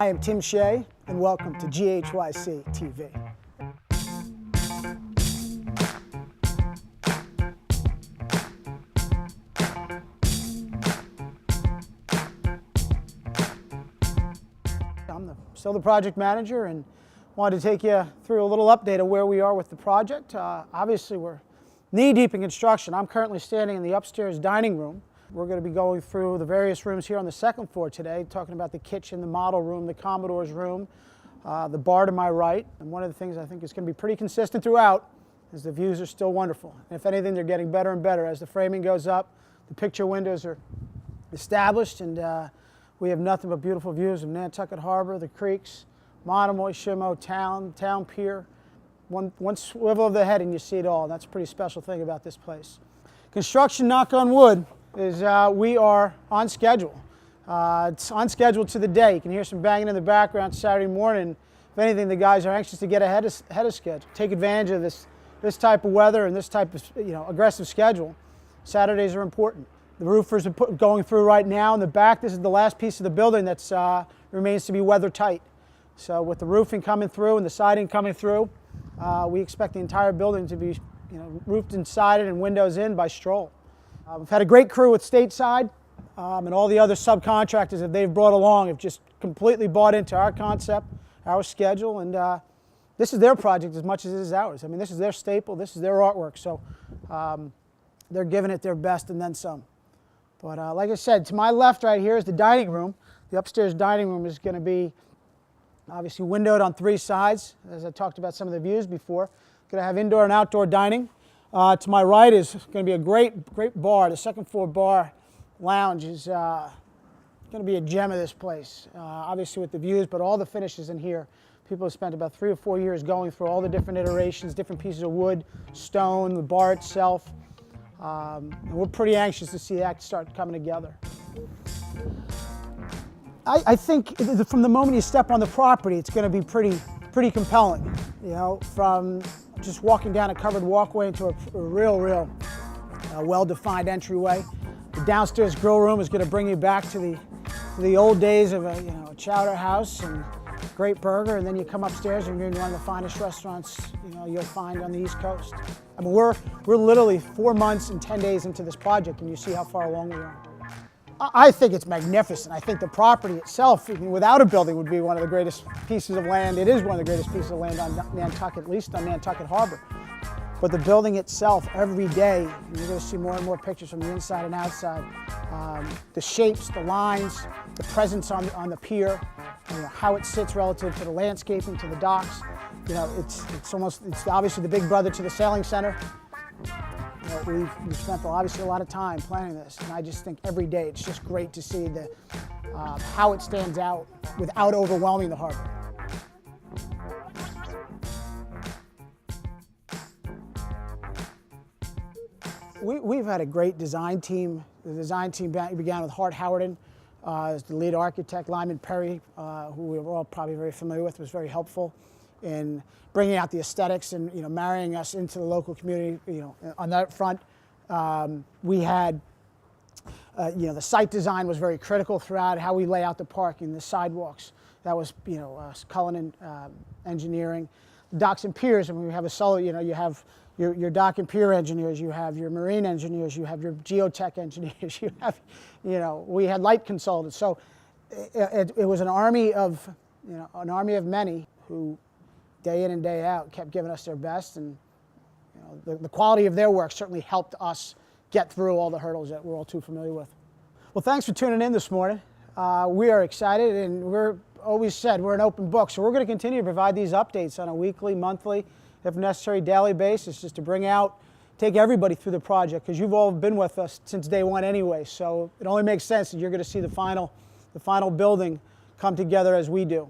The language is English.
I am Tim Shea, and welcome to GHYC TV. I'm still the project manager and wanted to take you through a little update of where we are with the project. Obviously, we're knee-deep in construction. I'm currently standing in the upstairs dining room. We're going to be going through the various rooms here on the second floor today, talking about the kitchen, the model room, the Commodore's room, the bar to my right. And one of the things I think is going to be pretty consistent throughout is the views are still wonderful. And if anything, they're getting better and better as the framing goes up. The picture windows are established, and we have nothing but beautiful views of Nantucket Harbor, the creeks, Monomoy, Shimo, Town Pier. One swivel of the head and you see it all. That's a pretty special thing about this place. Construction, knock on wood, is we are on schedule. It's on schedule to the day. You can hear some banging in the background Saturday morning. If anything, the guys are anxious to get ahead of schedule, take advantage of this type of weather and this type of aggressive schedule. Saturdays are important. The roofers are going through right now in the back. This is the last piece of the building that remains to be weather tight. So with the roofing coming through and the siding coming through, we expect the entire building to be roofed and sided and windows in by Stroll. We've had a great crew with Stateside, and all the other subcontractors that they've brought along have just completely bought into our concept, our schedule, and this is their project as much as it is ours. I mean, this is their staple, this is their artwork, so they're giving it their best and then some. But like I said, to my left right here is the dining room. The upstairs dining room is going to be obviously windowed on three sides, as I talked about some of the views before. Going to have indoor and outdoor dining. To my right is going to be a great bar. The second floor bar lounge is going to be a gem of this place. Obviously with the views, but all the finishes in here. People have spent about 3 or 4 years going through all the different iterations, different pieces of wood, stone, the bar itself. And we're pretty anxious to see that start coming together. I think from the moment you step on the property, it's going to be pretty compelling. From just walking down a covered walkway into a real well-defined entryway. The downstairs grill room is going to bring you back to the old days of a chowder house and great burger, and then you come upstairs and you're in one of the finest restaurants you'll find on the East Coast. I mean, we're literally 4 months and 10 days into this project, and you see how far along we are. I think it's magnificent. I think the property itself, even without a building, would be one of the greatest pieces of land. It is one of the greatest pieces of land on Nantucket, at least on Nantucket Harbor. But the building itself, every day, you're going to see more and more pictures from the inside and outside. The shapes, the lines, the presence on the pier, how it sits relative to the landscaping, to the docks. It's obviously the big brother to the sailing center. We've spent obviously a lot of time planning this, and I just think every day it's just great to see how it stands out without overwhelming the harbor. We've had a great design team. The design team began with Hart Howerton as the lead architect. Lyman Perry, who we were all probably very familiar with, was very helpful in bringing out the aesthetics and marrying us into the local community. On that front, we had the site design was very critical throughout how we lay out the parking, the sidewalks. That was Cullinan Engineering, docks and piers. I mean, we have a solo. You have your dock and pier engineers, you have your marine engineers, you have your geotech engineers. You have, we had light consultants. So it was an army of many who, day in and day out, kept giving us their best, and the quality of their work certainly helped us get through all the hurdles that we're all too familiar with. Well, thanks for tuning in this morning. We are excited, and we're always said we're an open book, so we're going to continue to provide these updates on a weekly, monthly, if necessary, daily basis, just to take everybody through the project, because you've all been with us since day one anyway. So it only makes sense that you're going to see the final building come together as we do.